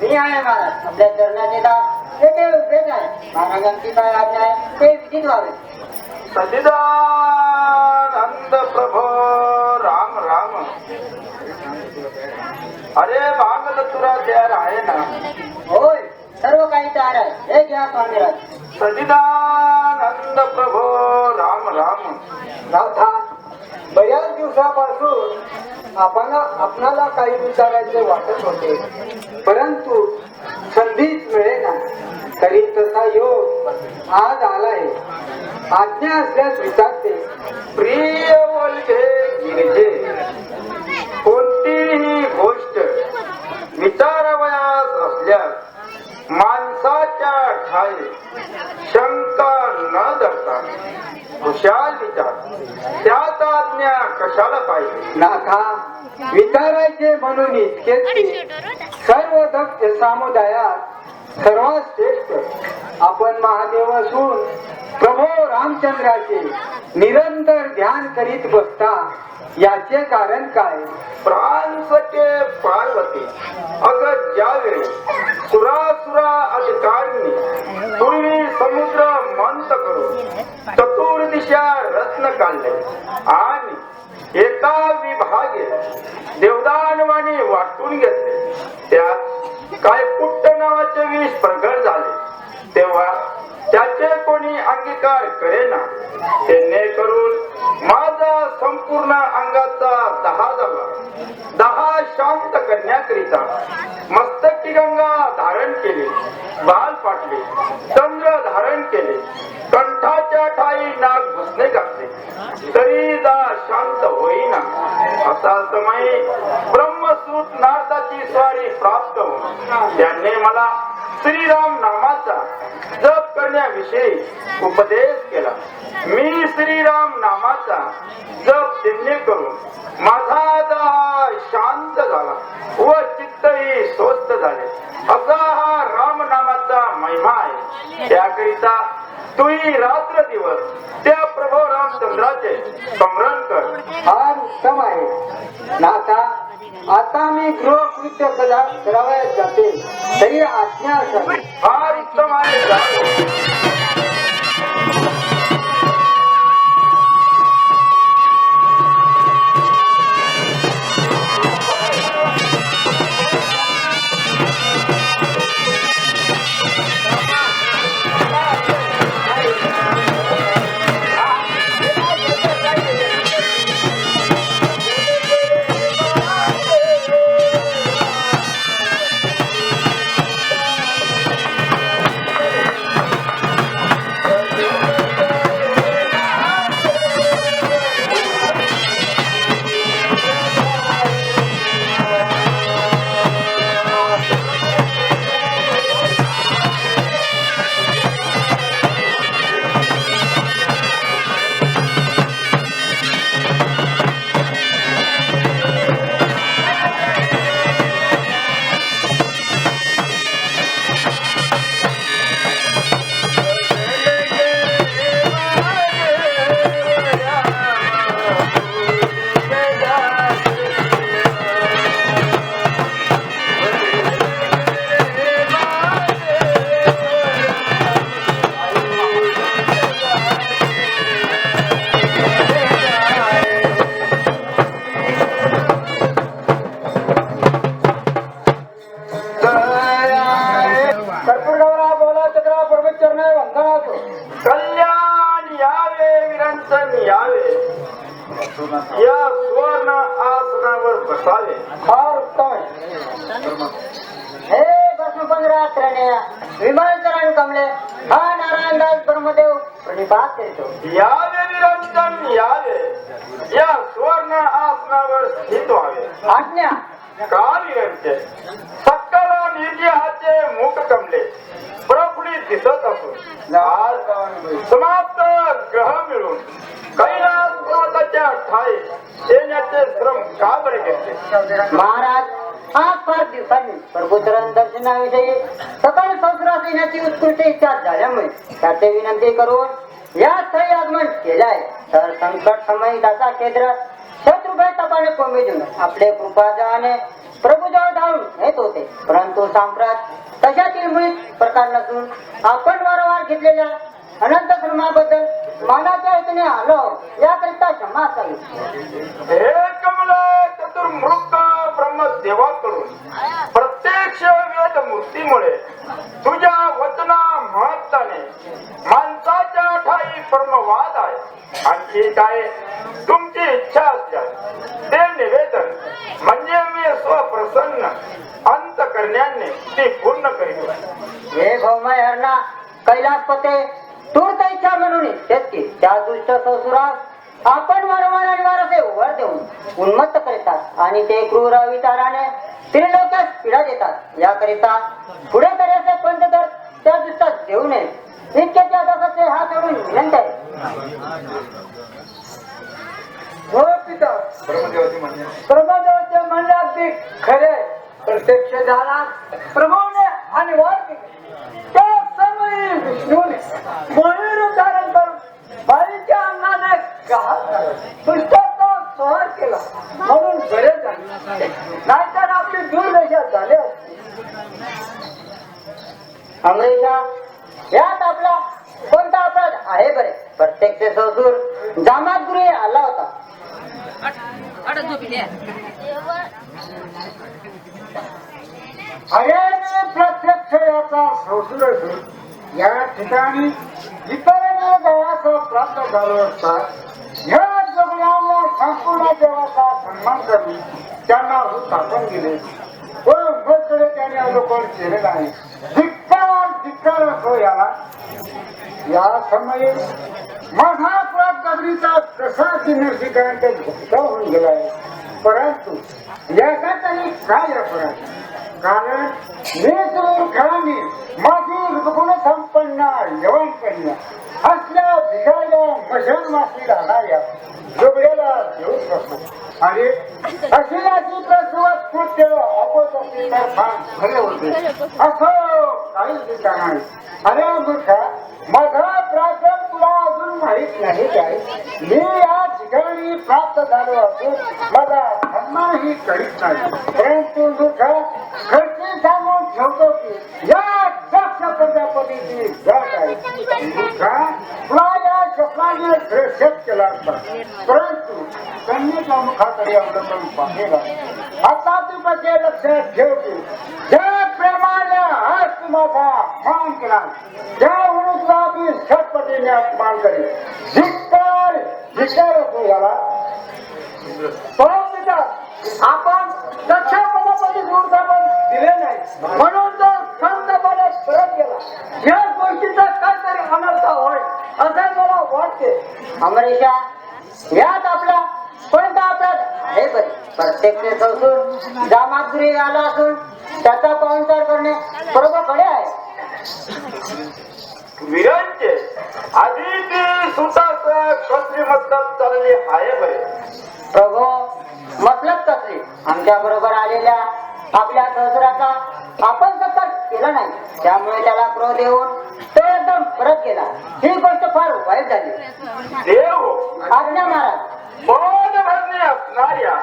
मी आहे महाराज. आपल्या चरणाचे दास ते उभेच आहे. महाराजांची काय आज्ञा आहे ते विधित व्हावे. सच्चिदानंद प्रभो राम राम. अरे भांग तुरा तयार आहे ना? होय, सर्व काही तयार आहे. हे घ्या स्वामीराज. सच्चिदानंद प्रभो राम राम. नाथा, बऱ्याच दिवसापासून आपणाला काही विचारायचे वाटत होते, परंतु संधीच मिळेना. तरी तसा योग आज आलाय. आज्ञा असल्यास विचारते. प्रिय बोलगे गिरजे, कोणतीही गोष्ट विचारावयास असल्यास माणसाच्या ठाई शंका न धरता खुशाल विचार. त्यात आज्ञा कशाला पाहिजे? नाथा, विचारायचे म्हणून इतकेच की सर्व दक्ष समुदायात सर्वात श्रेष्ठ आपण महादेव असून प्रभू रामचंद्राचे निरंतर ध्यान करीत बसता. याचे कारण काय? प्राणसके पार्वती अग ज्यावेळी सुरासुरा अधिकारिणी पूर्वी समुद्र मंत करून चतुर्दिशा रत्न काढले आणि एका विभागे देवदानवाने वाटून घेतले, त्यात काय पुट्ट नावाचे विष प्रगट झाले, तेव्हा त्याचे कोणी अंगीकार करेना. त्यांनी करून माझा संपूर्ण अंगाचा दहा शांत करण्याकरिता मस्तकी गंगा धारण केली, बाल पाटले, चंद्र धारण केले, कंठाच्या ठाई नाग घुसणे घातले, तरी शांत होईना. असा समय ब्रह्मसूत नारदाची स्वारी प्राप्त होऊन त्यांनी मला श्रीराम नामाचा जप करण्याविषयी उपदेश केला. मी श्रीराम नामाचा जप त्यांनी करून माझा दाह शांत झाला व चित्तही स्वस्थ झाले. असा हा राम नामाचा महिमा आहे. त्याकरिता तूही रात्र दिवस त्या प्रभू रामचंद्राचे स्मरण कर. फार उत्तम आहे. नाथा, आता मी गृहकृत्य करावयास जाते, तरी आज्ञा असावी. फार उत्तम आहे. कल्याण यावे विरंचन यावे, या सुवर्ण आसनावर बसावे. फार उत्तम आहे. हे भस्मपंजरात राहण्या विमल चरण कमले हा नारायणदास ब्रह्मदेव प्रणिपात करतो. यावे विरंचन यावे, या सुवर्ण आसनावर स्थित व्हावे. आज्ञा. का विरंचन? सकल निर्जयाचे मुख कमले प्रफुल्लित दिसत असून आज समाप्त ग्रह मिळून कैलास पर्वताच्या ठाई येण्याचे श्रम का बरे घेतले? महाराज, आज फार दिवसांनी प्रभुचरण दर्शनाविषयी सकल संसारात येण्याची उत्कृष्ट इच्छा झाल्यामुळे त्याचे विनंती करून या स्थळी आगमन केले आहे. तर संकट समय दासा केंद्र शत्रुभय तपाने कोंबे देऊन आपले कृपाजाने प्रभुजवळ धावून येत होते, परंतु तो सांप्रत तशातील मुळीच प्रकार नसून आपण वारंवार घेतलेल्या अनंत श्रमाबद्दल मानाच्या हेतूने आलो याकरिता क्षमा असावी. हे कमले चतुर्मृग ब्रह्मदेवाकडून प्रत्यक्ष वेद मूर्तीमुळे तुझ्या वचना महत्ताने माणसाच्या ठाई परमवाद आहे. आणखी काय तुमची इच्छा असल्यास ते निवेदन म्हणजे मी स्वप्रसन्न अंतकरण्याने ती पूर्ण करीत. हे भौमय हरणा कैलासपते तूर्त इच्छा म्हणून तेच की त्या दुष्ट ससुरास आपण वारंवार आणि वारसे वर देऊन उन्मत्त करतात आणि ते क्रूर विचाराने त्रिलोक्यास पीडा देतात. याकरिता पुढे तऱ्हेचे पंचदर त्या दुष्टात देऊ नये इतक्याच्या दासाचे हात जोडून विनंती आहे. हो पिता, प्रभुदेवाचे म्हणणे अगदी खरे. प्रत्यक्ष झाला प्रभूने आणि वाढ त्या सर्व विष्णूने मयूर धारण करून बाईच्या अंगाने दुष्टाचा संहार केला म्हणून बरे झाले, नाहीतर आपली दुर्दशा झाली असती. अमरीशा यात आपला कोणता अपराध आहे बरे? प्रत्यक्ष ससुर जामातगुरी आला होता. अरे मी प्रत्यक्ष याचा संसूर असून या ठिकाणी इतरांना देवाचा प्राप्त झालो असता ह्या जगण्यावर संपूर्ण देवाचा सन्मान करून त्यांना स्थापन केले, पण उद्धवकडे त्याने अवलोकन केले नाही. धिक्कार असो याला. या समयी माझा प्राप्तगरीचा कसा दिनर्शिकांत भुक्त होऊन गेलाय, परंतु याचा तरी काय अपराध? कारण मूर्खांनी माझी रुग्ण संपन्न यवन कन्या असल्या भिकाऱ्या मशनवासी राहणाऱ्या जोगड्याला देऊन बसतो आणि अशी याची प्रसवत कृत्य अपत तर फार खरे होते असं काही ठिकाण आहे. अरे मूर्खा, माझा प्रार्थना तुला अजून माहित नाही काय? मी या ठिकाणी प्राप्त झालो असून माझा सन्मानही करीत नाही, परंतु मूर्खा खर्ची सांगून ठेवतो की या दक्ष प्रजापतीची जात आहे. मूर्खा, तुला या शब्दाने श्रेष्ठ केला असता, परंतु कन्येच्या मुखाकडे अवलंबन पाहिला. आता तू माझे लक्षात ठेव की ज्या प्रेमाने आज तू माझा मान केला त्यावरून तुला मी षटपटीने अपमान करेन. धिक्कार असो याला. परंतु आपण दक्ष पदापती दूरदापण दिले नाही म्हणून तो संतपणे परत गेला. या गोष्टीचा काहीतरी अनर्थ होय असे मला वाटते. अमरीशा यात आपला कोणता अपराध आहे बरे? प्रत्यक्ष संसूर जामातगुरी आला असून त्याचा पाहुणचार करणे प्रभूकडे आहे. वीरांचे आधी ती सुतास कसली मस्तक चालली आहे बरे. प्रभू मतलब कसली आमच्या बरोबर आलेल्या आपल्या सहसुराचा आपण सत्कार केला नाही, त्यामुळे त्याला क्रोध येऊन तो एकदम परत गेला. ही गोष्ट फार वाईट झाली. देव आज्ञा महाराज. पद भरणे असणाऱ्या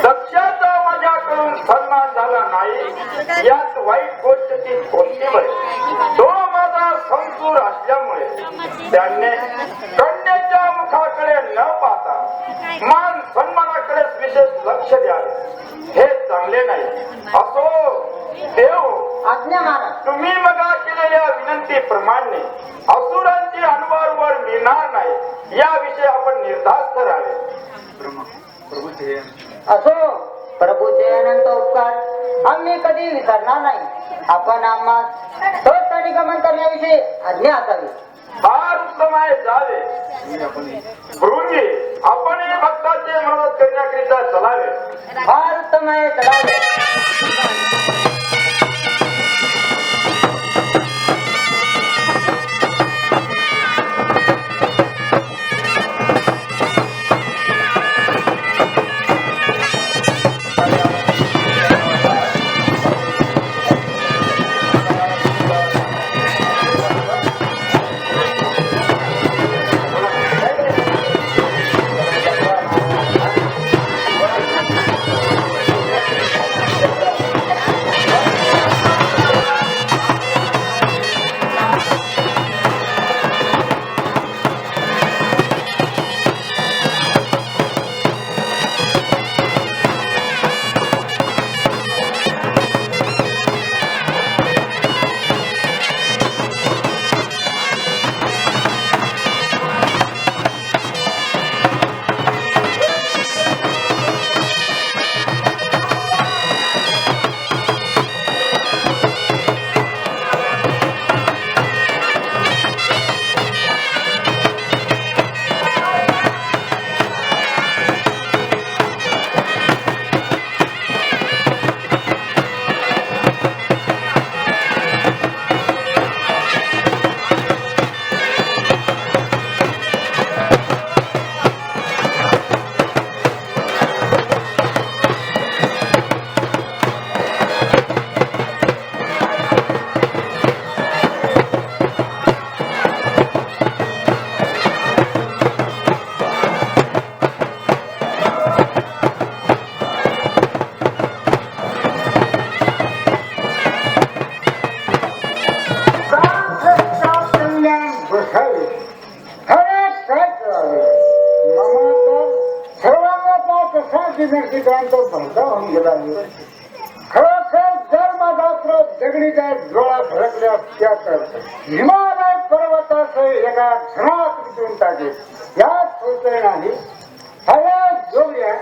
दक्षाचा माझ्याकडून सन्मान झाला नाही यात वाईट गोष्ट ती कोणती बरे? तो माझा संसूर असल्यामुळे त्याने कन्येच्या मुखाकडे न पाहता मान सन्मानाकडे विशेष लक्ष द्यावे, हे चांगले नाही. असो देव, आज्ञा महाराज. तुम्ही मगा केलेल्या विनंतीप्रमाणे असुरांची अनवरवर मिळणार नाही याविषयी आपण निर्धास्त राहावे. असो, प्रभूचे अनंत उपकार आम्ही कधी विसरणार नाही. आपण आम्हाला तोच गमन करण्याविषयी आज्ञा असावी. फार उत्तम आहे जावे. भृंगी आपण भक्ताचे मनोरथ करण्याकरिता चलावे. फार उत्तम आहे, चलावे. विक्रांत भरता होऊन गेला आहे. खरोखर जर माझा दगडीचा डोळा भडकल्या त्या तर हिमालय पर्वतासह एका क्षणात विटून टाकेल. याच होतय नाही. अरे जोड्या,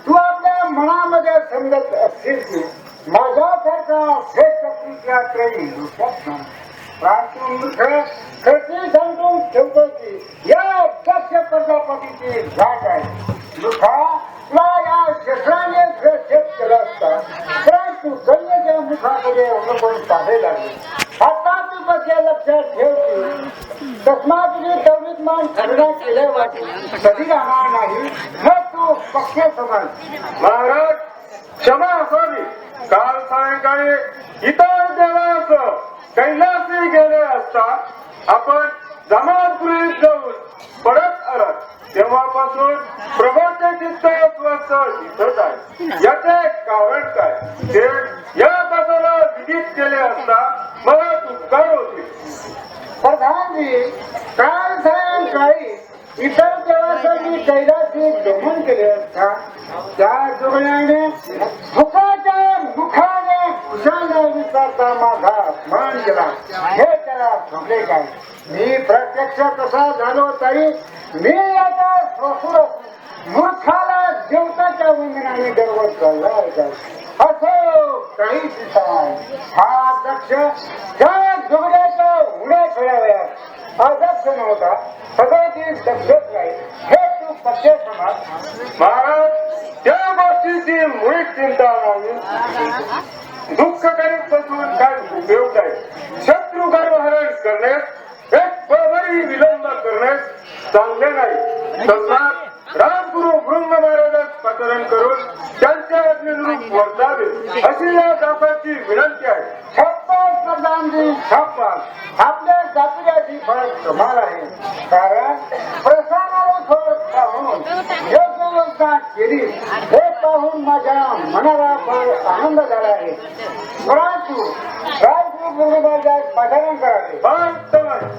तू आपल्या मनामध्ये समजत असशील की माझ्यासारखा श्रेष्ठ पुरुषाकडे हिंदुत्वात नाही. खरती सांगून ठेवतो की या दक्ष प्रजापतीची घाट आहे. तुला या शस्त्राने शेत केला असता, परंतु कन्येच्या मुखाकडे अवलंबून पाहावे लागले. आता तू कसे लक्षात ठेव की तस्मा तुझी तेवढीच मान खरडा केल्या वाटे कधी राहणार नाही. मग तू पक्ष समज. महाराज क्षमा असावी. काल सायंकाळी इतर देवाचं कैलासी गेले असता आपण जमापुरीत जाऊन परत आलात. तेव्हापासून प्रभूचे चित्त स्वस्त दिसत आहे. याचे कारण काय ते या तासाला विदित केले असता मला उपकार होतील. प्रधानजी, काल सायंकाळी इतर देवासाठी कैलासी गमन केले असता त्या जोगण्याने मुखाच्या मुखाने कुशाला विचारता माझा अपमान केला. हे त्याला समजले काय? मी प्रत्यक्ष कसा झालो तरी मी आता स्वसुर मूर्खाला देवताच्या वंदनाने दररोज चालला आहे. असं काही दिसणार. हा दक्ष त्या जोगण्याच्या उड्या खेळाव्यात अदक्ष नव्हता. सगळं ती दक्षच नाही. हे तू पक्ष समाज. महाराज त्या गोष्टीची मुळीच चिंता नाही. दुःख करीत बसून काय उपयोग आहे. शत्रू गर्वहरण करण्यास एक पळभरी विलंब करण्यास चांगले नाही. तसाच रामगुरु ब्रह्म महाराजास पाचारण करून त्यांच्या अग्निरूप वर्तावे अशी या दासाची विनंती आहे. छप्पन प्रधानजी छप्पन. आपल्या जातीची फरक कमाल आहे. कारण प्रसानाला फरक पाहून योग्य योजना केली हे पाहून माझ्या मनाला फार आनंद झाला आहे. परंतु राजगुरु ब्रह्म महाराजास पाचारण करावे.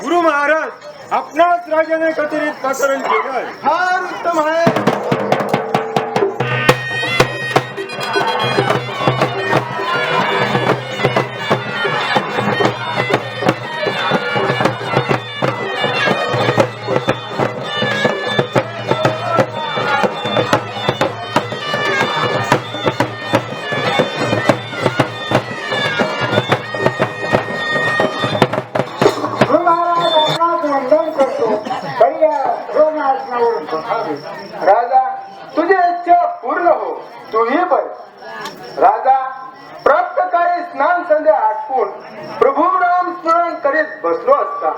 गुरु महाराज आपणाच राजाने कचेरीत पाचारण केले आहे. फार उत्तम आहे. राजा तुझी इच्छा पूर्ण हो. तूही पण राजा प्राप्तकाळी स्नान संध्या आटपून प्रभू नाम स्मरण करीत बसलो असता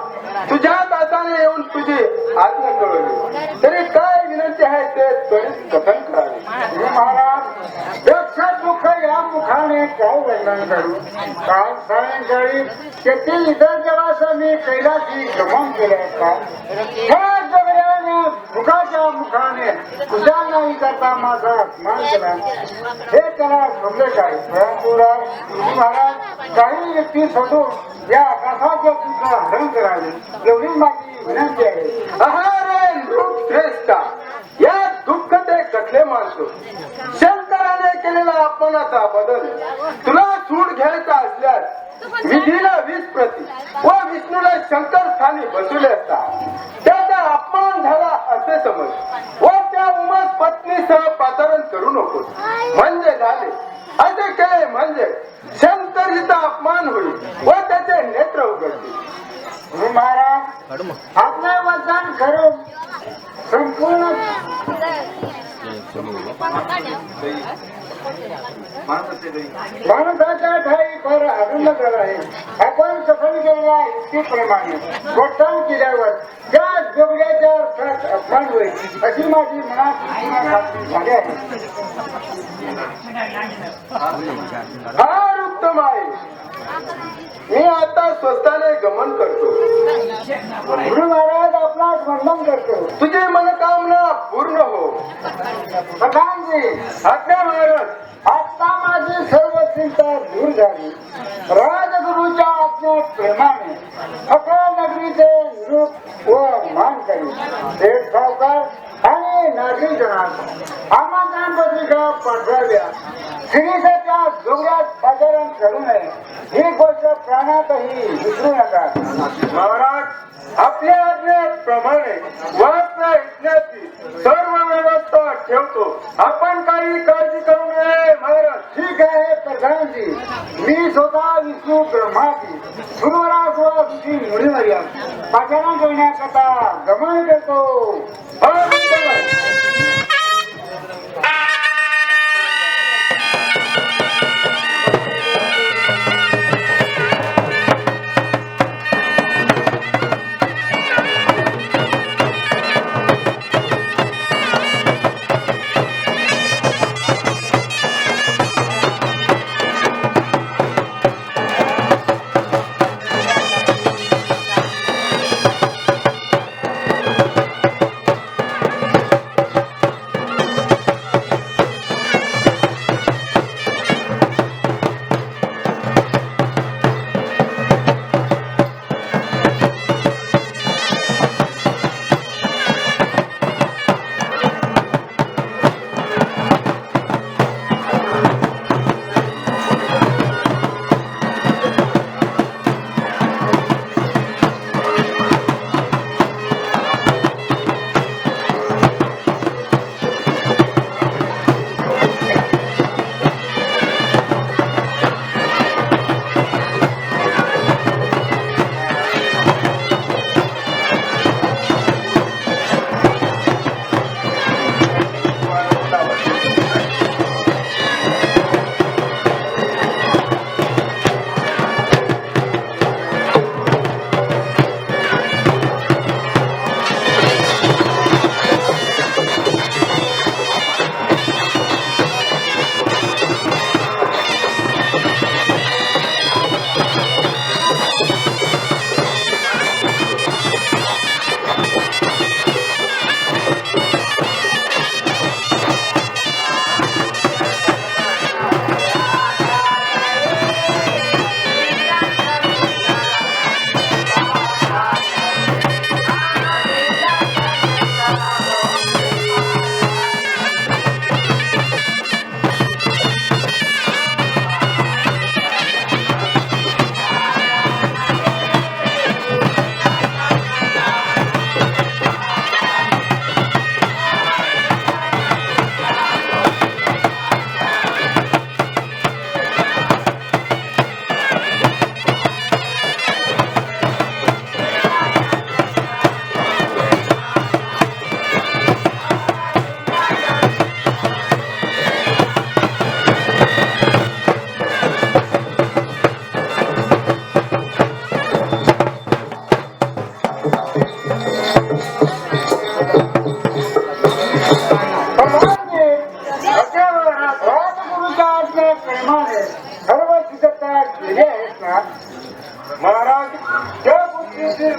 तुझ्यात आता स्वस्ताने येऊन तुझी आज्ञा कळवली तरी काय विनंती आहे ते त्वरित कथन करावे. हे महाराज दक्ष दुःख या मुखाने काय वर्णन करू. काल सायंकाळी तेथील इतर देवास मी कैलासी गमन केले असता ह्या जगड्याने मुखाच्या मुखाने कुशाल नाही करता माझा अपमान केला हे त्याला समजले काय. परंतु महाराज काही व्यक्ती सोडून या कथाच्या तुझं हरण करावे एवढी माझी विनंती आहे. आहारे नृप श्रेष्ठा या दुःख ते कथले मानतो. शंकराने केलेला अपमानाचा बदल तुला सूड घ्यायचा असल्यास विधीला 20 प्रती व विष्णूला शंकर स्थानी बसवले असता त्याचा अपमान झाला असे समज व त्या उमस पत्नीसह पाचारण करू नको म्हणजे झाले. असे केले म्हणजे शंकर हिचा अपमान होईल व त्याचे नेत्र उघडतील. हे महाराज आपलं वचन करून संपूर्ण माणसाच्या ठाई फार आनंद झाला आहे. आपण सफल केलेल्या युक्तीप्रमाणे गोष्टान केल्यावर त्या जोगड्याच्या अर्थात अपमान होईल अशी माझी मनात खात्री झाली आहे. फार उत्तम आहे. मी आता स्वस्ताने गमन करतो. गुरु महाराज आपणास वंदन करतो. तुझी मनोकामना पूर्ण हो. प्रधानजी आज्ञा महाराज. आता माझी सर्व चिंता दूर झाली. राजगुरूच्या आज्ञेप्रमाणे अकरा नगरीचे रूप व मान करी थेट सावकार आणि नागरिक जणांना आमंत्रण पत्रिका पाठवाव्या. श्रीच्या जोगड्यात पाचारण करू नये ही गोष्ट प्राणातही विसरू नका. महाराज आपल्या आज्ञेप्रमाणे वाचना यज्ञाची सर्व व्यवस्था ठेवतो. आपण काही काळजी करू नये महाराज. ठीक आहे प्रधानजी. मी स्वतः विष्णू ब्रह्माजी सुरवरास व ऋषी मुनिवर्या पाचारण करण्याकरता गमन करतो. फार उत्तम आहे. महाराज त्या गोष्टीची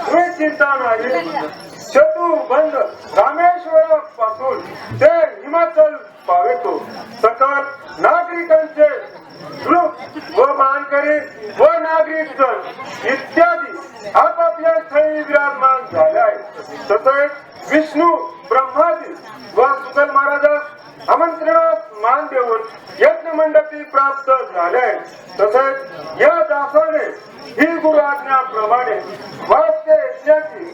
तुम्ही चिंता नाही. शत्रू बंद रामेश्वर पासून ते हिमाचल पावेतो सकल नागरिकांचे ग्रुप व मानकरी व नागरिक जण इत्यादी आपापल्या स्थळी विराजमान झाले आहेत. तसेच विष्णू ब्रह्मादी व सुकल महाराजास आमंत्रणात मान देऊन यज्ञ मंडपी प्राप्त झाले आहे. तसेच या दासाने ही गुरु आज्ञाप्रमाणे वाद्य यज्ञाची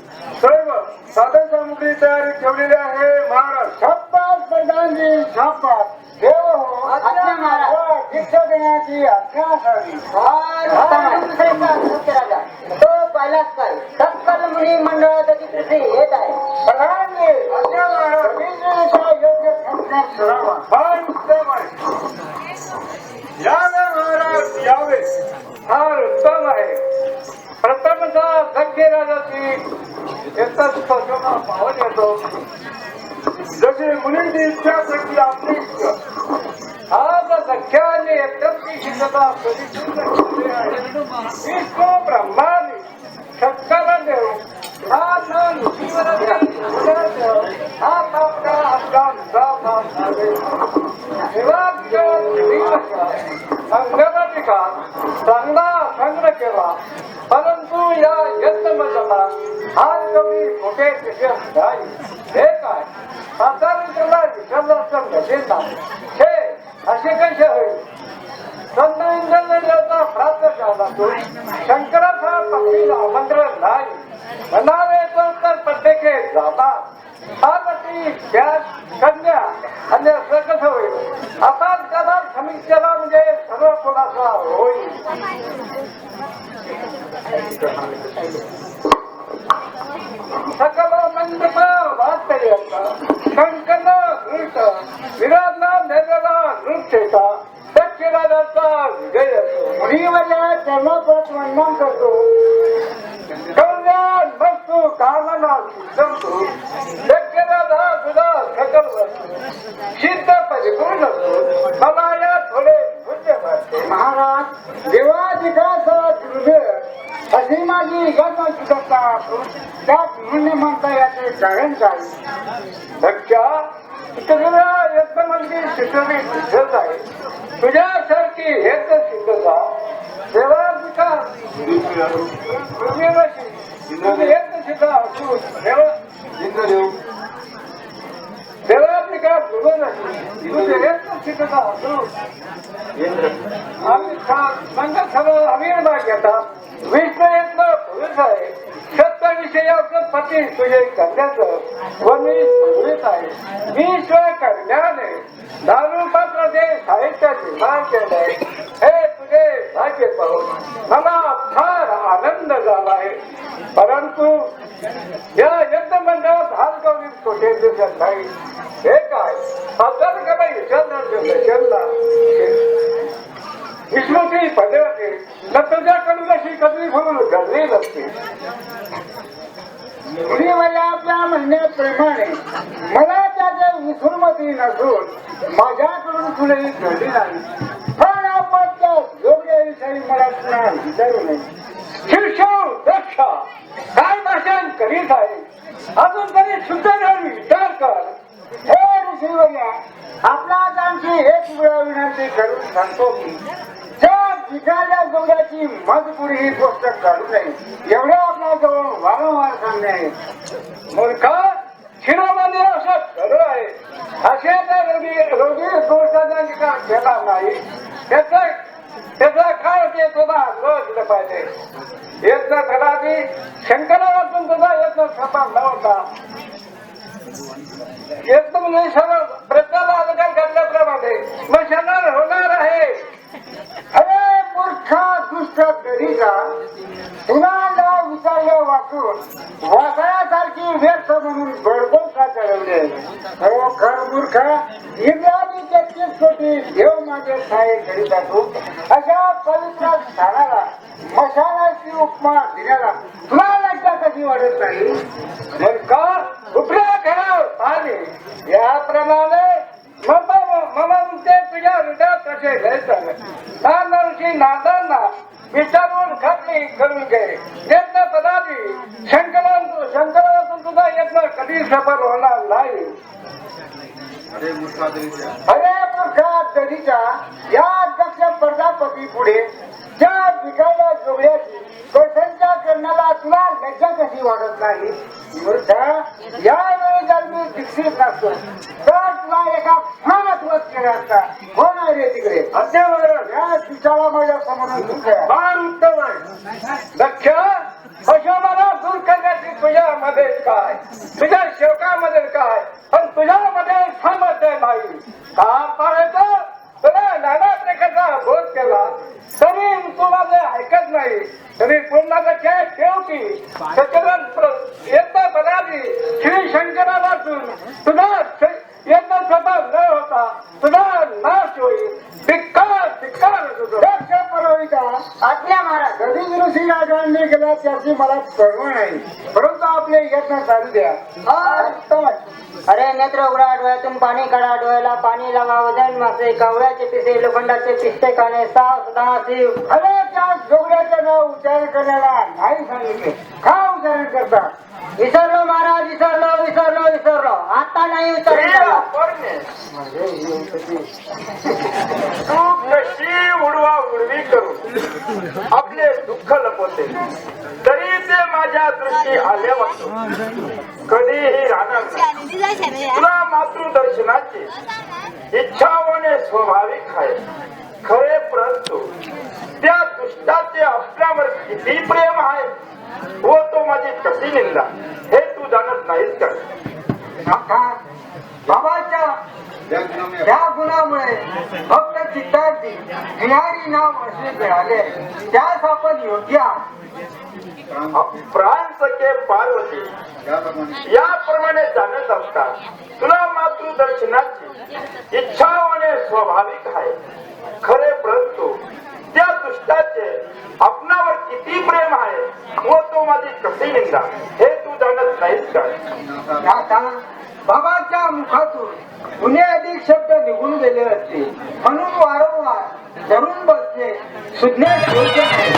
सर्व साधन सामुग्री तयारी ठेवलेली आहे. महाराज शाबास प्रधानजी शाबास. देव हो आज्ञा महाराज. दीक्षा देण्याची आज्ञा असावी. राजा तो पाहिलाच काय सक्कल मुनी मंडळात तिथे येत आहे. प्रधानजी आज्ञा महाराज. विजयेचा योग्य संस्कार करावा. फार उत्तम आहे. यावे महाराज यावे. फार उत्तम आहे. प्रथमतः सख्य राजाची एकच स्वतः पाहून येतो. जसे मुलींची इच्छा तशी आपली इच्छा. आज सख्याने एकच शिकता विष्णू ब्रह्मानी शक्कला देव चांगला संग्रह केला. परंतु या यज्ञ मंडळाला आज कमी मोठे विषय नाही. हे काय साधारण त्याला विचारलं घटेल ना हे असे कसे होईल. संत इंद्रदेवता प्राप्त झाला तो शंकराचा पत्नीला आमंत्रण नाही म्हणावे तर प्रत्येके जातात. पार्वती कन्या आणि असं कसं होईल. आता त्याला समीक्षेला म्हणजे सर्व कोणाचा होईल. सकल मंडप वास्तव्य कंकण दृष्ट विराजला नेलेला नृत्यता दक्षिणाचा विजय मुनीवरच्या चरणापत वंदन करतो. कल्याण वस्तू कामना सिद्धंतु दक्षिणाला सुद्धा सकल वस्तू सिद्ध परिपूर्ण असतो. मला या थोडे पूज्य वाटते. महाराज देवाधिकाचा हृदय अशी माझी जन्मचिकता असून त्यात म्हणणे म्हणता याचे कारण काय. धक्क्या तुझ्या यज्ञमंदिर शिकवणे सिद्धच आहे. तुझ्यासारखी हेच सिद्धता देवाधिकार हेच सिद्ध असून देवाधिकार गुरु नाही. तुझे हेच सिद्धता असून आम्ही संघ सर्व अविर्भाग घेतात. विष्णू यज्ञ पुरुष आहे. सत्य विषयाचं पती तुझे कन्याचं व मी पुरुष आहे. मी स्वकर्ण्याने दारू पात्राचे साहित्य निर्माण केलंय. हे तुझे भाग्य पाहून मला फार आनंद झाला आहे. परंतु या यज्ञ मंडळात हात गौरी कोठे दिसत नाही. हे काय साधारण करा विचारला विष्णूची पदवी न तुझ्याकडून अशी कधी म्हणून घडली नसते. मुलीवाल्या आपल्या म्हणण्याप्रमाणे मला त्याचे विसुरमती नसून माझ्याकडून कुठेही घडली नाही. पण आपण त्या योग्याविषयी मला पुन्हा विचारू नये. शिवशाव दक्ष काय भाषण करीत आहे. अजून तरी सुद्धा विचार कर. हे ऋषीवर्या आपणास आमची एक वेळा विनंती करून सांगतो की त्या पिकाच्या जोड्याची मजपुरी ही गोष्ट काढू नये. एवढ्या आपल्या जवळ वारंवार सांगणे आहे. मूर्खा शिरोमध्ये असं खरं आहे. अशा रोगी गोष्टाचा विचार केला नाही. त्याचा काय ते तुला आग्रह दिलं पाहिजे. यत्न खराबी शंकरापासून तुझा यत्न सफा नव्हता. यत्न म्हणजे सर्व प्रत्येकाला अधिकार करण्याप्रमाणे मग शणार होणार आहे. अरे मूर्खा दुष्ट तरीका तुला नाव विचारलं वाचून वासळ्यासारखी व्यर्थ म्हणून बडबड का चढवले. खरोखर मूर्खा इंद्रादी 33 कोटी देव माझे सहाय्य करीत असो. अशा पवित्र स्थानाला मशालाची उपमा दिल्याला तुला लज्जा कशी वाढत नाही. मूर्खा कुठल्या घरावर पाणी याप्रमाणे मम तुझ्या हृदयात कसे घ्यायचं. नादर्शी नादांना विचारून खात्री करून घे. यत्न पदाची शंकरातून तुझा यत्न कधी सफल होणार नाही. अरे मूर्खा दरीच्या या दक्ष प्रजापती पुढे त्या बिघायला जोगड्याची पैशांच्या करण्याला तुला लज्जा कशी वाटत नाही. मूर्खा यावेळी जर मी दीक्षित नसतो तर तुला एका फारच वत केला असता. हो नाही रे तिकडे अद्यावर या तिच्याला माझ्या समोरून फार उत्तम आहे. दक्ष अशा मला दूर करण्याची तुझ्यामध्ये काय, तुझ्या सेवकामध्ये काय, पण तुझ्यामध्ये सामर्थ्य नाही. का पाहायचं तुला नाना प्रकारचा बोध केला तरी तू माझं ऐकत नाही. तरी पुन्हा काय ठेव की सचलन यत्न पदाची श्री शंकरापासून तुझा यत्न स्वतः न होता तुझा नाश होईल. धिक्कार धिक्कार दक्ष परविता आज्ञा महाराज. कधी ऋषी राजांनी गेला त्याची मला कळव नाही, परंतु आपले यत्न चालू द्या. अरे नेत्र उघडा, डोळ्यातून पाणी काढा, डोळ्याला पाणी लावा, वजन मासे, कावळ्याचे पिसे, लोखंडाचे पिस्ते खाणे, साव सदा शिव. अरे त्या जोगड्याचं नाव उच्चारण करण्याला नाही सांगितले, का उच्चारण करता? विसरलो महाराज, विसरलो. आता नाही उच्चारण. तू कशी उडवा उडवी करून आपले दुःख लपवते तरी ते माझ्या दृष्टी आले वाटतो कधीही राहणार नाही. तुला मातृदर्शनाची इच्छा होणे स्वाभाविक आहे खरे, परंतु त्या दुष्टाचे आपल्यावर किती प्रेम आहे व तो माझी कशी निंदा हे तू जाणत नाहीस का? बाबाच्या त्या गुणामुळे फक्त चित्तार्थी विहारी नाव असे मिळाले, त्यास आपण योग्य प्राण सखे पार्वती याप्रमाणे जाणत असतात. तुला मातृदर्शनाची इच्छा होणे स्वाभाविक आहे खरे, परंतु त्या दुष्टाचे आपणावर किती प्रेम आहे व तो माझी कशी निंदा हे तू जाणत नाहीस का? बाबाच्या मुखातून पुणे अधिक शब्द निघून गेले असते म्हणून वारंवार धरून बसणे सुज्ञास योग्य नाही.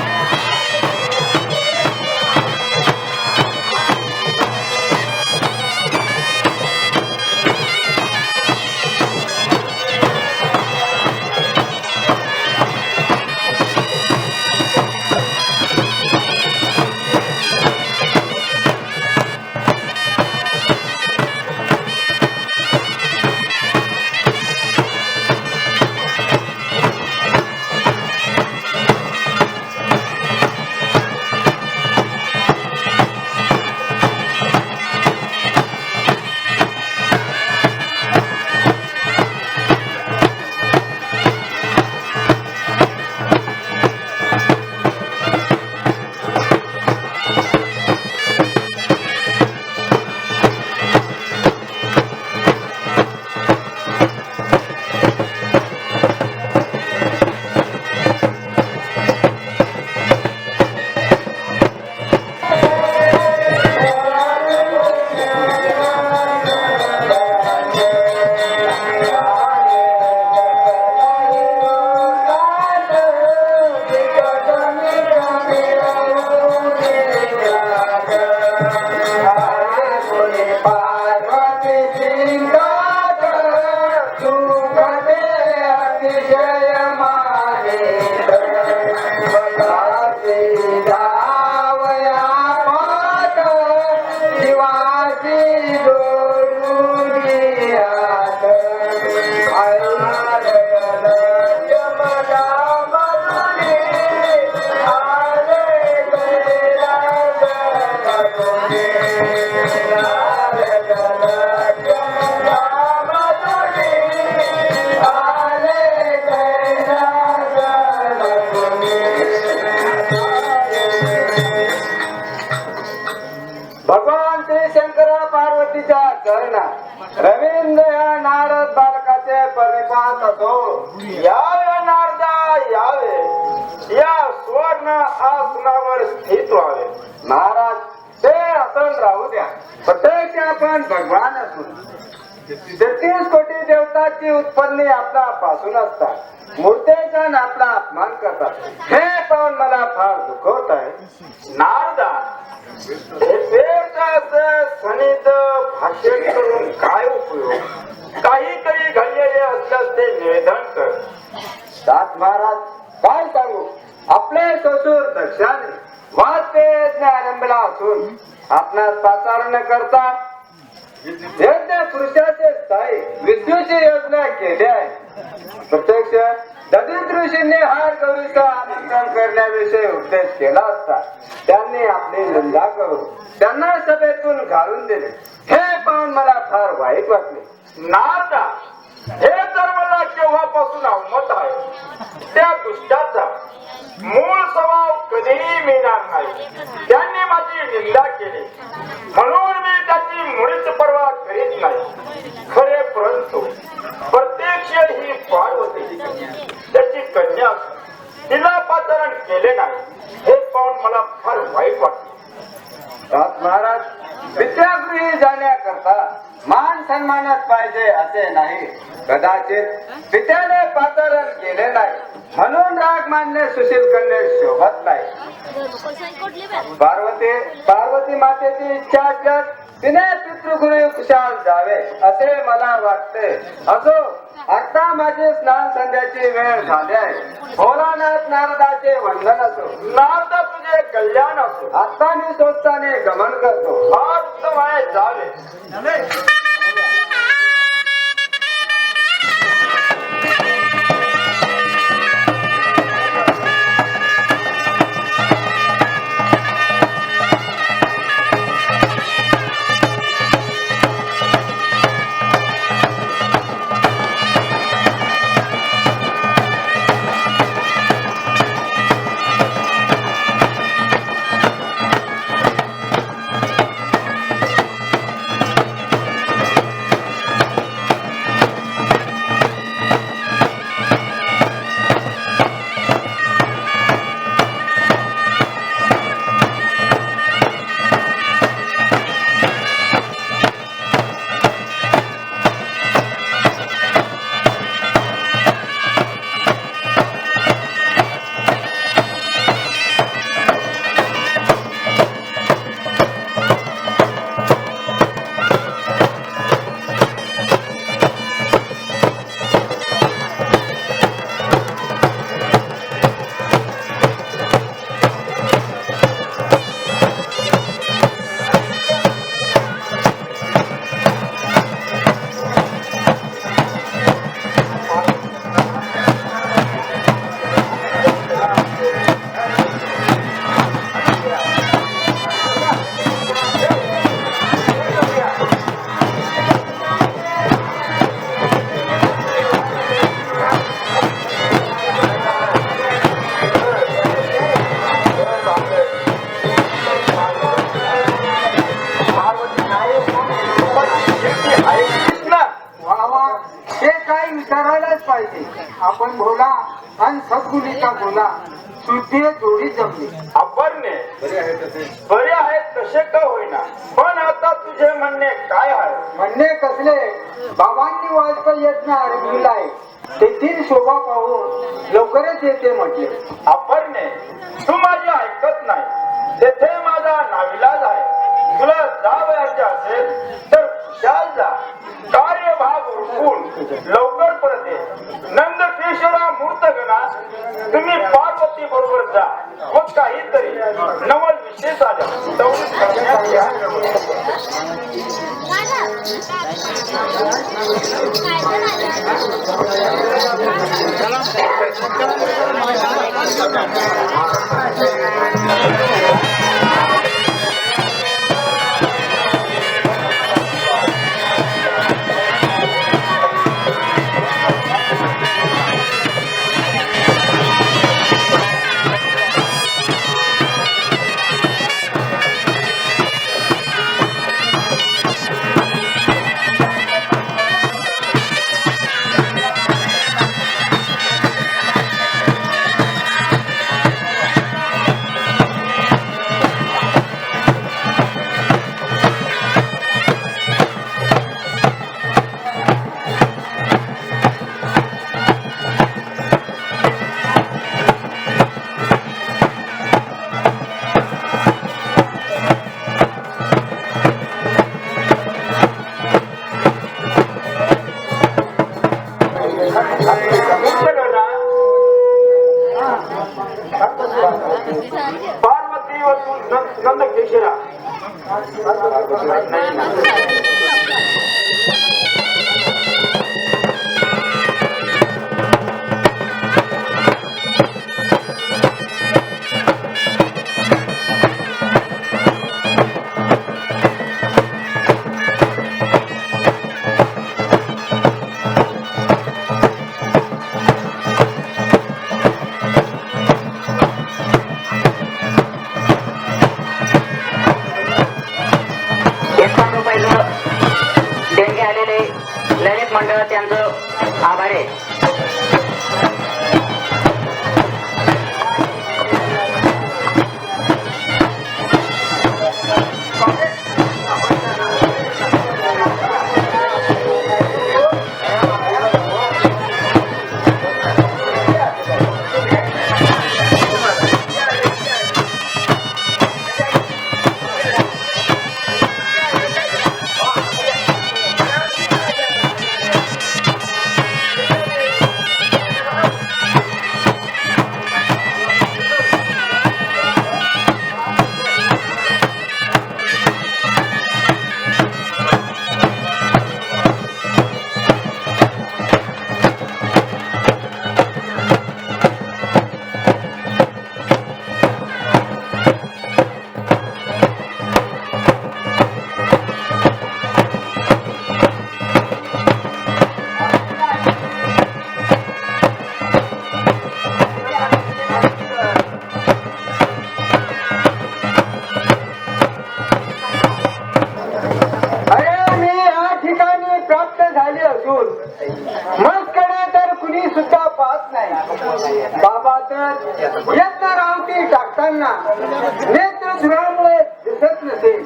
रवींद्र या नारद बालकाचे परिपात असो. यावे नारदा यावे या सुवर्ण आसनावर स्थित व्हावे. महाराज ते आपण राहू द्या, प्रत्येक आपण भगवान असून 33 कोटी देवताची उत्पन्ने आपल्यापासून असतात. मूर्तीचा आपला अपमान करतात हे पाहून मला फार दुखवत आहे. नारदा सनीत भाषण करून काय उपयोग? काहीतरी घडलेले असल्यास ते निवेदन कर. दास महाराज काय सांगू, आपले ससुर दक्षाने वाचते यज्ञ आरंभला असून आपणास पाचार न करता यज्ञ पुरुषाचे स्थायी विष्णूची योजना केली आहे. प्रत्यक्ष दलित ऋषींनी हार गौरीचा आमंत्रण करण्याविषयी उपदेश केला असता त्यांनी आपली निंदा करून त्यांना सभेतून घालून दिले. हे पाहून मला फार वाईट वाटले. नारदा हे तर मला केव्हापासून अवमत आहे. त्या दुष्टाचा मूळ स्वभाव कधीही मिळणार नाही. त्यांनी माझी निंदा केली म्हणून मी त्याची मुळीच पर्वा करीत नाही. खरे परंतु प्रत्यक्ष ही पार्वती त्याची कन्या असून तिला पाचारण केले नाही हे पाहून मला फार वाईट वाटते. दास महाराज विद्यागृही जाण्याकरता मान सन्मानच पाहिजे असे नाही. कदाचित पित्याने पाचारण केले नाही म्हणून राग मानणे सुशील करणे शोभत नाही. पार्वती मातेची इच्छा असल्यास तिने पितृगृही कुशाल जावे असे मला वाटते. असो, आता माझे स्नान संध्याची वेळ झाली आहे. भोलानाथ नारदाचे वंदन असो. नारदा तुझे कल्याण असो. आता मी स्वस्ताने गमन करतो. फार वाया जावे. आपण बोला आणि सद्गुणीचा बोला शुद्धी जोडी जमली. अपर्णे बरे आहेत तसे का होईना, पण आता तुझे म्हणणे काय आहे? म्हणणे कसले, बाबांनी वाजपेयी यज्ञ आरंभिला आहे. तेथील शोभा पाहून लवकरच येते म्हटले. अपर्णे तू माझी ऐकत नाही. तेथे माझा नाविलाज आहे. तुला जावयाचे असेल तर खुशाल जा. कार्यभाग उरकून लवकर परत ये. नंदकेश्वरा मूर्तगणा तुम्ही पार्वती बरोबर जा व काहीतरी नवल विशेष आल्या तेवढीच करण्यात या. पार्वती व तू नंद केशरा देणगी आलेले ललित मंडळ त्यांचं आभार आहे. बाबा तर यत्न रावटी टाकताना नेत्र धुरामुळे दिसत नसेल.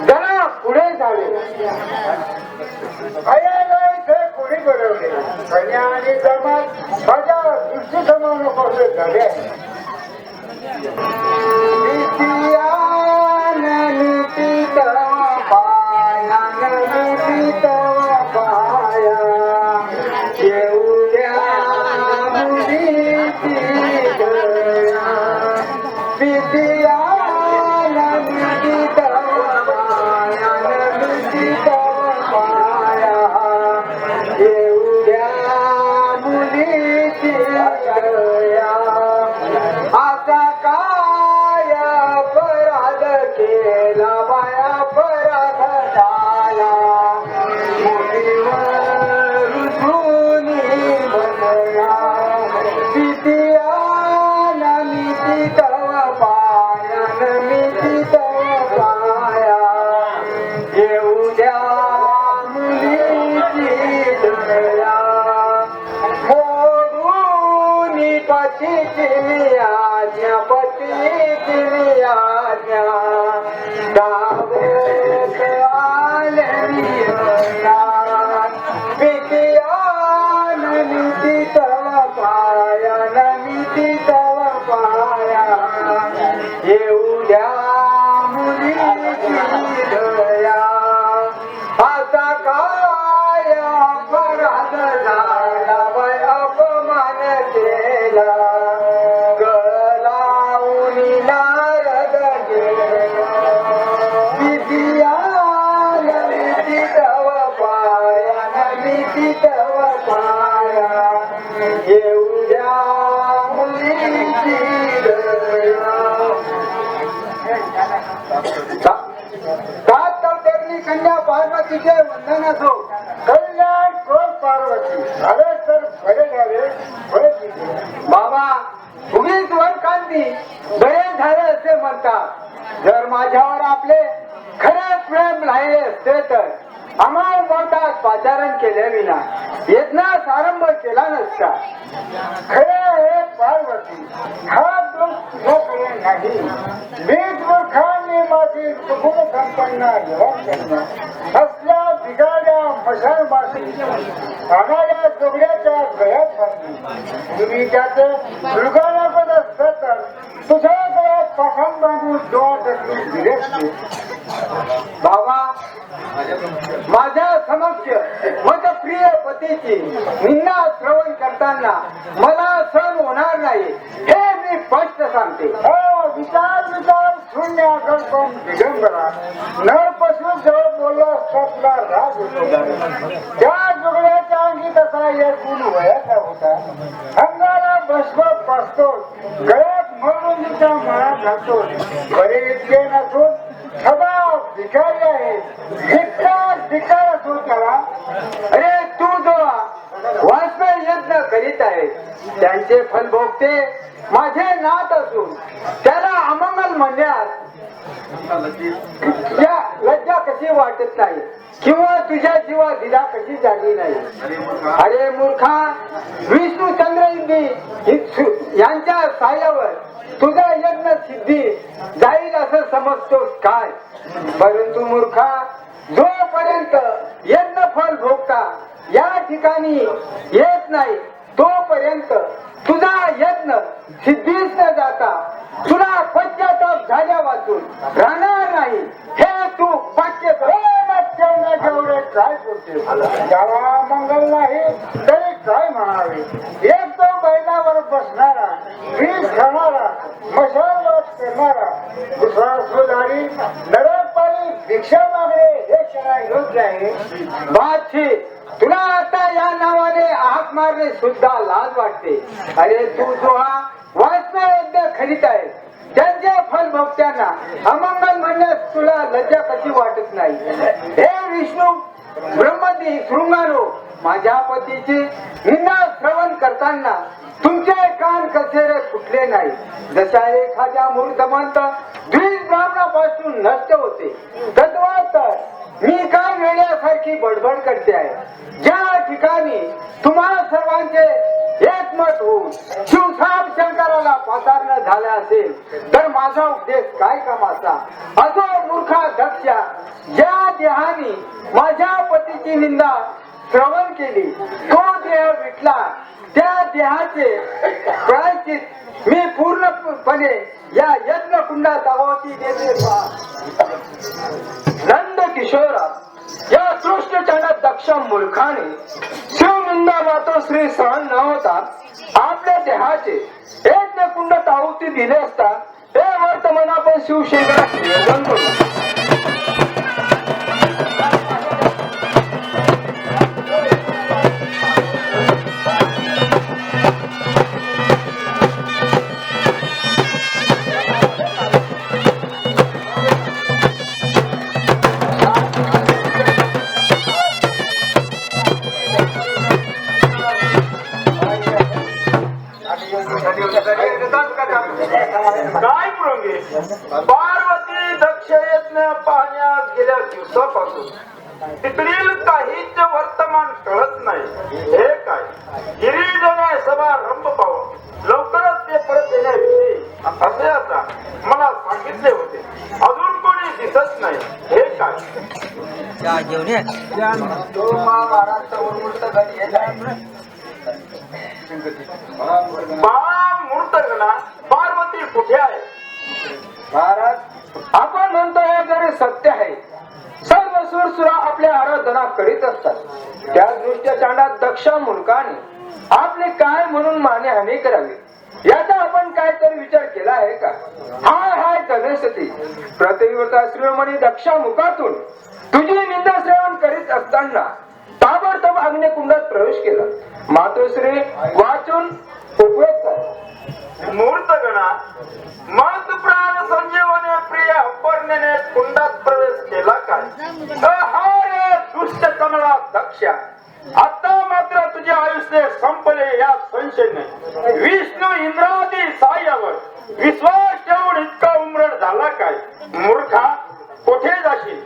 जरा पुढे जावे. इथे कोणी बनवले कन्या आणि जमात माझ्या दृष्टी समान झाले आहे. कन्या पार्वतीचे वंदन असो. कल्याण कोण पार्वती झाले तर बरे झाले. बाबा उगीच वर कांदी बरे झाले असे म्हणतात. जर माझ्यावर आपले खरे प्रेम राहिले असते तर आम्हाला मोठा पाचारण केल्याविना यज्ञास आरंभ केला नसता. खरे आहे पार्वती हा दोष तुझ्याकडे नाही. मी मूर्खांनी माझी सुगुण संपन्न असल्या बिगाड्या मशालबाशी कानाच्या जोगड्याच्या गळ्यात बांधली. तुम्ही त्याचे मृगानापद असत तर तुझ्या गळ्यात पाखांड बांधून डोळा ढकलून दिले असते. बाबा माझ्या समक्ष मत प्रिय पतीची निंदा श्रवण करताना मला सहन होणार नाही हे मी स्पष्ट सांगते. हो, विचार शून्य पण दिगंबरा नरपासून जवळ बोलला असता तुला राग होतो. त्या जुगड्याच्या अंगी तसा एक गुण वयाचा होता. अंगाला भस्म पासतो, गळ्यात मरबंदीच्या माळा घालतो. बरे इतके नसून सदा भिकारी आहे. धिक्कार असो त्याला. अरे तू जो वाजपेयी यज्ञ करीत आहे त्यांचे फल भोगते माझे नात असून त्याला अमंगल म्हणण्यात या लज्जा कशी वाटत नाही किंवा तुझ्या जीवा दिला कशी झाली नाही. अरे मूर्खा, विष्णू चंद्र यांच्या साह्यावर तुझा यज्ञ सिद्धी जाईल असं समजतोस काय. परंतु मूर्खा, जोपर्यंत यज्ञ फल भोगता या ठिकाणी येत नाही तोपर्यंत तुझा यज्ञ सिद्धीच न जाता तुला पश्चाताप झाल्या वाचून राहणार नाही हे तू वाक्य जेवढे काय करते. त्याला मंगल नाही तरी काय म्हणावे. एक तो बैलावर बसणारा, वीज खाणारा, मशालवाद करणारा, दुसरा सुधारी नरक पाळी भिक्षा मागणे हे करा योग्य आहे. बादशी, तुला आता या नावाने हाक मारणे सुद्धा लाज वाटते. अरे तू जो हा वाचना यज्ञ करीत आहे त्यांच्या फल भोगत्यांना अमंगल म्हणण्यास तुला लज्जा कशी वाटत नाही. हे विष्णू ब्रह्मदी शृंगारो, माझ्या पतीची निंदा श्रवण करताना तुमचे कान कसे रे फुटले नाही. जशा एखाद्या मूर्तमंत द्विज ब्राह्मणापासून नष्ट होते तद्वात मी काय वेड्यासारखी बडबड करते आहे. ज्या ठिकाणी तुम्हाला सर्वांचे एकमत होऊन शिवसाब शंकराला पाचारण झाला असेल तर माझा उपदेश काय कामाचा. असो मूर्खा दक्षा, ज्या देहाने माझ्या पतीची निंदा श्रवण केली तो देह विटला. त्या देहाचे प्रायश्चित मी पूर्णपणे या यज्ञ कुंडात आहुती देते. नंद किशोरा, या दृष्टचंड दक्ष मूर्खाने शिवनिंदा मातो श्री सहन न होता आपल्या देहाचे एक कुंडात आहुती दिले असता हे वर्तमान आपण शिवशंकरास निवेदन करू. काय प्रंगे, पार्वती दक्ष यज्ञ पाहण्यास गेल्या दिवसापासून तिकडील काहीच वर्तमान कळत नाही. हे काय गिरिजन समारंभ पाहून लवकरच ते परत येण्याविषयी असे आता मला सांगितले होते. अजून कोणी दिसत नाही. हे काय मूर्तगणा, पार्वती कुठे आहे. महाराज, आपण म्हणतो हे जरी सत्य आहे. सर्व सुरसुरा आपल्या आराधना करीत असतात. त्या दृष्ट्या चांडात दक्ष मुलकाने आपले काय म्हणून मानहानी करावी याचा आपण काय तरी विचार केला आहे का. हाय धनसती, प्रतिव्रता श्रीमणी दक्षा मुखातून तुझी निंदा श्रवण करीत असताना ताबडतोब अग्निकुंडात प्रवेश केला. मातोश्री वाचून उपयोग कर. मूर्तगणा, मत प्राण संजीवने प्रिय अपर्णेने कुंडात प्रवेश केला काय. हाय दुष्ट कमला दक्ष, आता मात्र तुझे आयुष्य संपले यात संशय नाही. विष्णू इंद्रादी साह्यावर विश्वास ठेवून इतका उमरड झाला काय. मूर्खा, कुठे जाशील.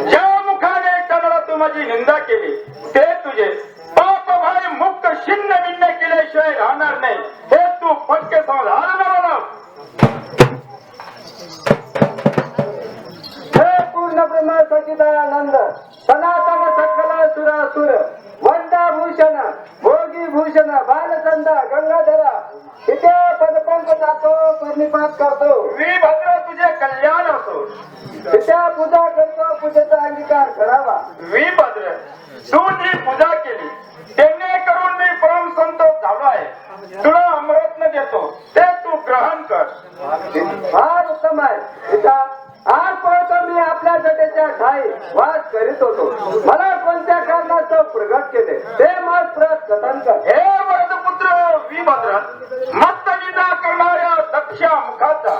ज्या मुखाने कमला तू माझी निंदा केली ते तुझे पाप भाई मुक्त शिन्न भिन्न केल्याशिवाय राहणार नाही. हे तू पटके समज. हे पूर्ण ब्रह्म सचिदानंद सनातन सकल सुरासुर वंदा भूषण भोगी भूषण बालचंद गंगाधरा इथे पदपंक जातो प्रणिपात करतो वीरभद्र तुझे कल्याण असो. पित्या पूजा करतो पूजेचा अंगीकार करावा वीरभद्र तू जी पूजा केली त्यांनी करून मी परम संतोष झालो आहे. तुला अमृतन देतो ते तू ग्रहण कर. फार उत्तम आहे पिता आजपर्यंत मी आपल्या जटेच्या ठाई वास करीत होतो मला कोणत्या कारणास्तव प्रगट केले ते मात्र कथन कर हे वरदपुत्र वीरभद्र मत्तनिंदा करणाऱ्या दक्षा मुखाचा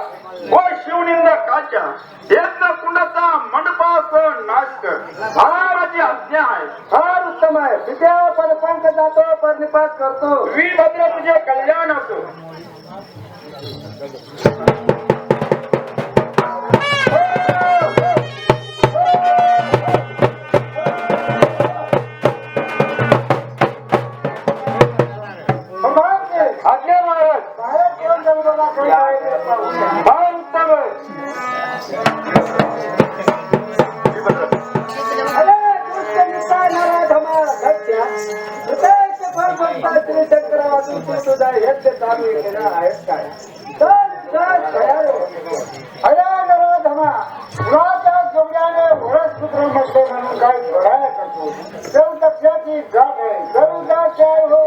व शिवनिंदा काच्या यज्ञ कुंडाचा मंडपास नाश कर. हा माझी आज्ञा आहे. फार उत्तम आहे पित्या परपंक जातो परनिपात करतो वीरभद्र तुझे कल्याण असो. आज्ञा महाराज. बाहेर कोण जन्माला काही आहे पाहू. फार उत्तम आहे. अरे दुष्ट निसारणारा धमा धक्या हृदयाचे फळ भक्ता श्री शंकरावातून तू तुझा यज्ञ चालू केला आहेस काय अया जरा धमा तुला जोड्याने वरसपुत्र मध्ये म्हणून काय घोडाया करतो देव दक्षाची गाठ आहे गरुडाची आहे हो.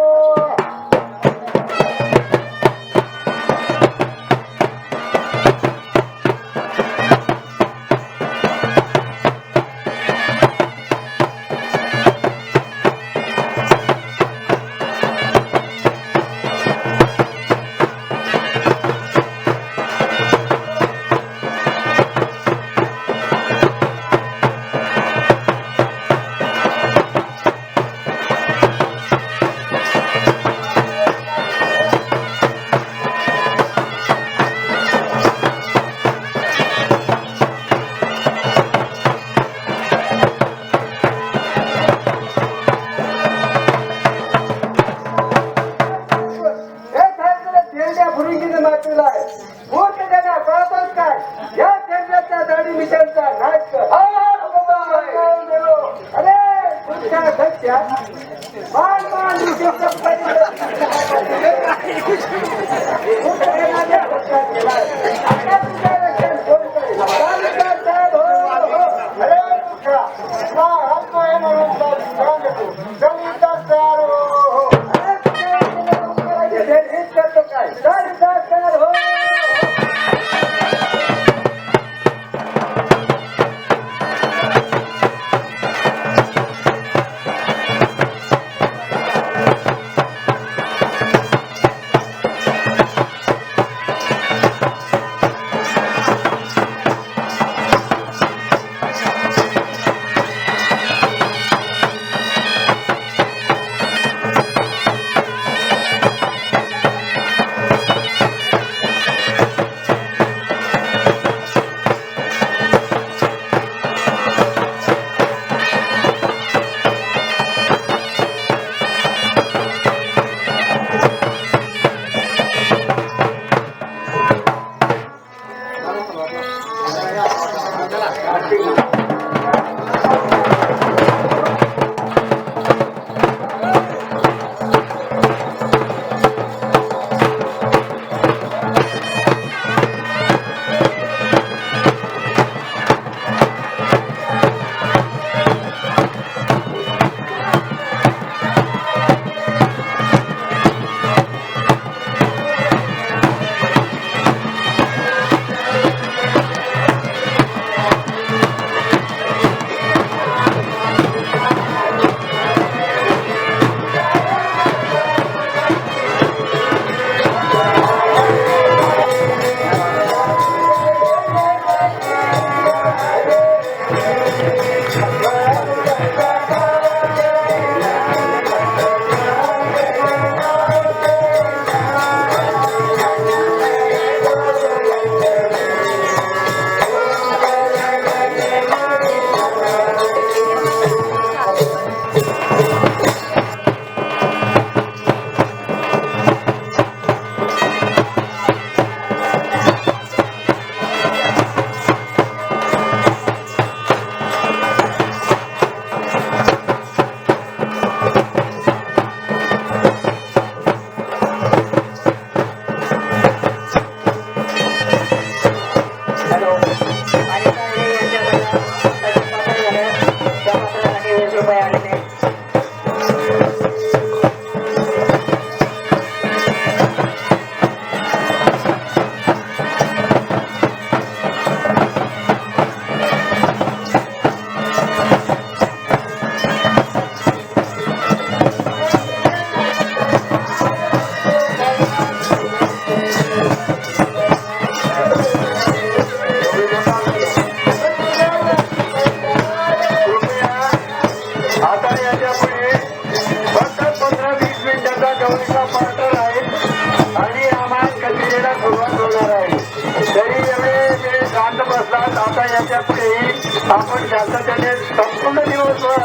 बसलात आता याच्या पुढेही आपण शांततेने संपूर्ण दिवसभर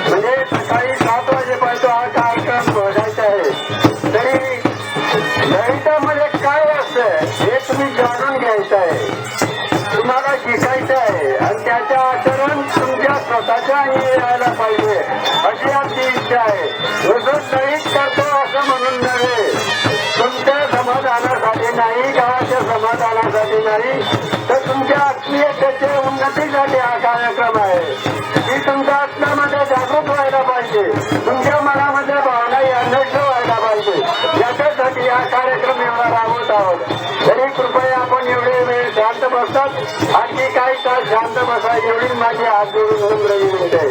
म्हणजे सकाळी 7 वाजेपर्यंत हा कार्यक्रम बघायचा आहे. तरी गणितामध्ये काय असतं हे तुम्ही जाणून घ्यायचं आहे, तुम्हाला शिकायचं आहे आणि त्याचं आचरण तुमच्या स्वतःच्या अंगी यायला पाहिजे अशी आमची इच्छा आहे. नुसतं गणित करतो असं म्हणून नव्हे, तुमच्या समाधानासाठी नाही, गावाच्या समाधानासाठी नाही, तर तुमच्या आत्मीयतेच्या उन्नतीसाठी हा कार्यक्रम आहे. की तुमच्या आत्म्यामध्ये जागृत व्हायला पाहिजे, तुमच्या मनामध्ये भावना यंदस्थ व्हायला पाहिजे, याच्यासाठी हा कार्यक्रम एवढा राबवत आहोत. तरी कृपया आपण एवढे वेळ शांत बसतात, आणखी काही तास शांत बसायची एवढी माझी हात जोडून नम्र विनंती आहे.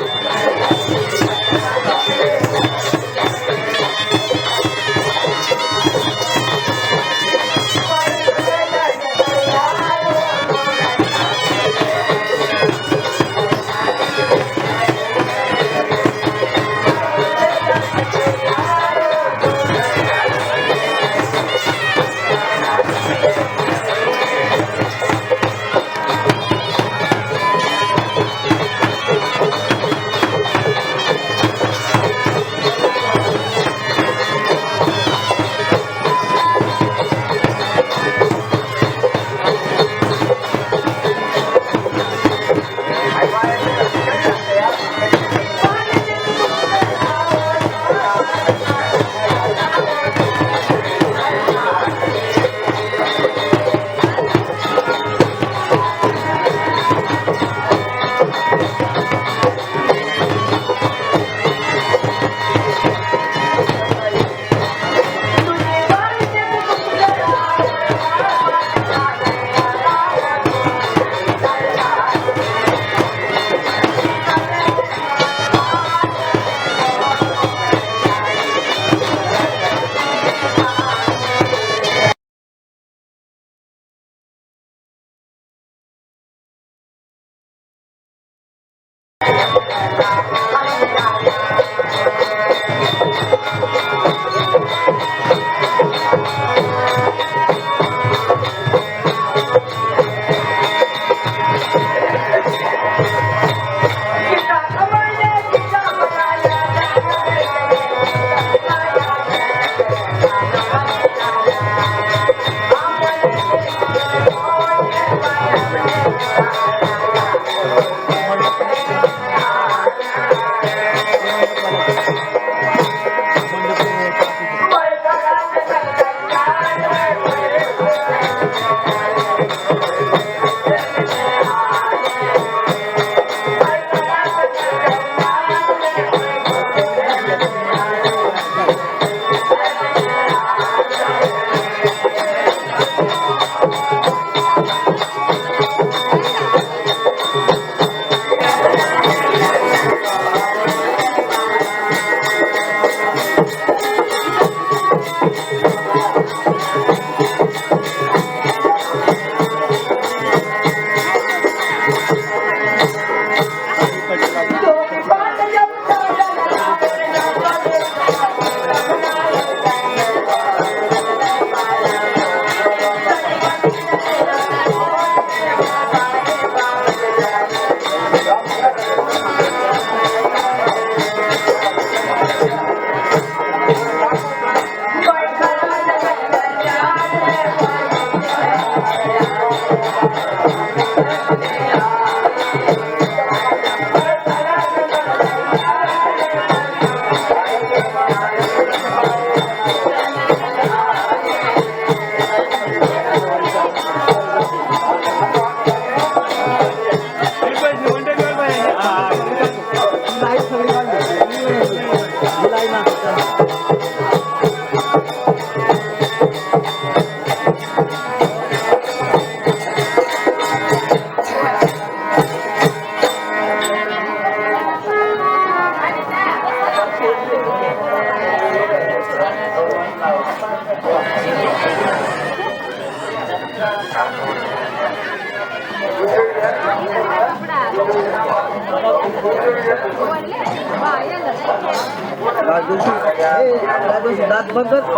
दात बघत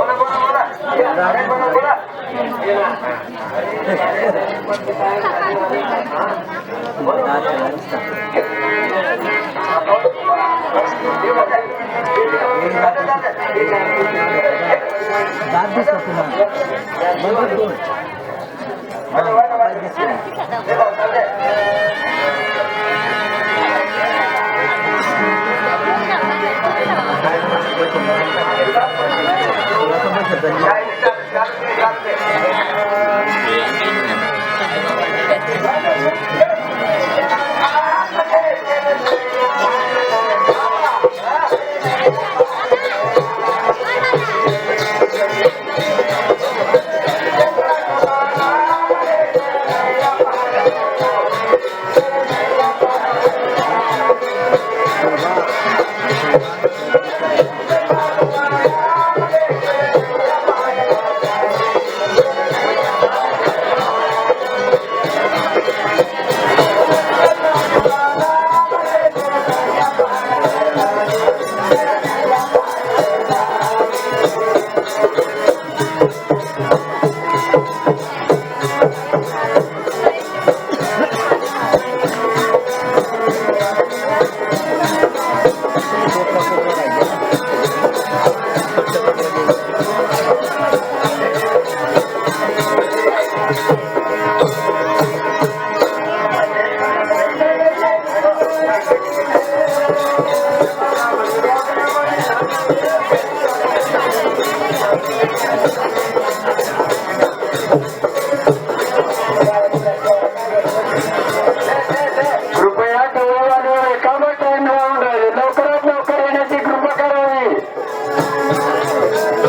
कृपया टोळीवाल्यावर एकावर टाइम लावून राहिले, लवकरात लवकर येण्याची कृपा करावी.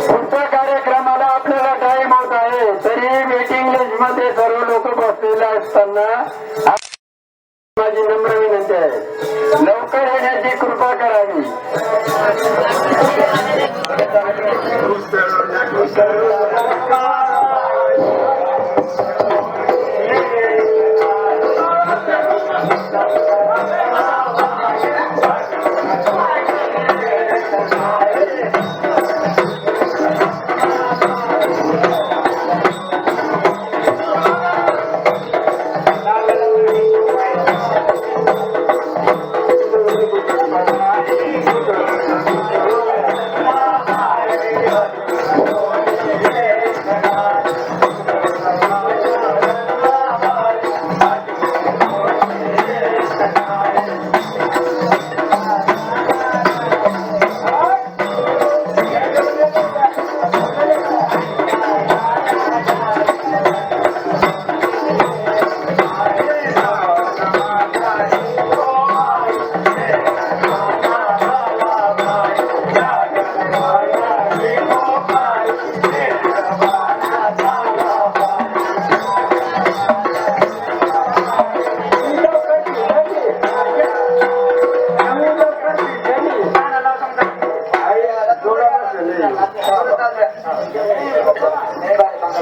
पुढच्या कार्यक्रमाला आपल्याला टाइम होत आहे, तरी वेटिंग लिस्ट मध्ये सर्व लोक बसलेले असताना माझी नम्र विनंती आहे, लवकर येण्याची कृपा करावी.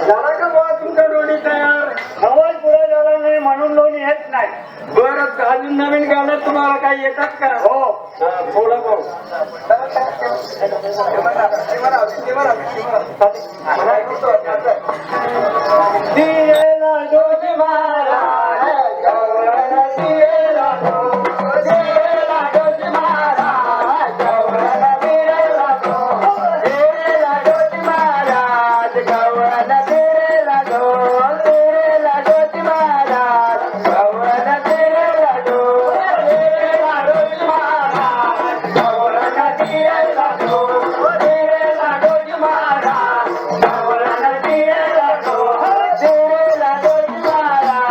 झाला का बुवा तुमचा लोणी तयार? आवाज पुरा झाला नाही म्हणून लोणी येत नाही. बरं, अजून नवीन गाणं तुम्हाला काही येतात का? हो, थोडं पाहू. दियेला जोशी महाराज, गवळण दियेला जो. दियेला जोशी महाराज, गवळण दियेला जो. दियेला जोशी महाराज, गवळण दियेला जो. दियेला जोशी महाराज, गवळण दियेला जो. दियेला जोशी महाराज, गवळण दियेला जो. दियेला जोशी महाराज, गवळण दियेला जो. दियेला जोशी महाराज,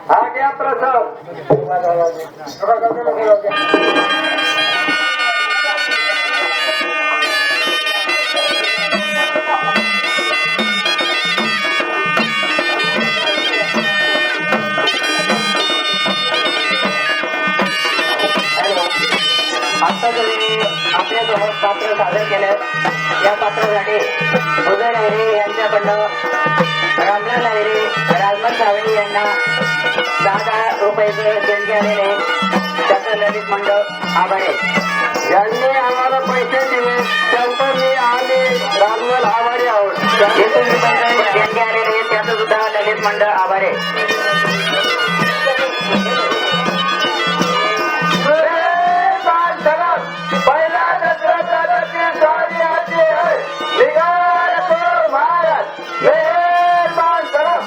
हा घ्या प्रसाद. आता तुम्ही आपल्यासमोर पात्र सादर केलं. या पात्रासाठी उदय लाहिरे यांच्याकडनं रामलाल लाहिरे, राजमन सावळी यांना 10,000 रुपयाचे देणगी आलेले त्याचं ललित मंडळ आभारी आहे. ज्यांनी आम्हाला पैसे दिले त्यांचं मी आम्ही रामलाल आभारी आहोत. 30 रुपयाचे देणगी आलेले त्याचं सुद्धा ललित मंडळ आभारी आहे. पहिला दसरा सारी आजी है निगार तो महाराज मेहरबान करम.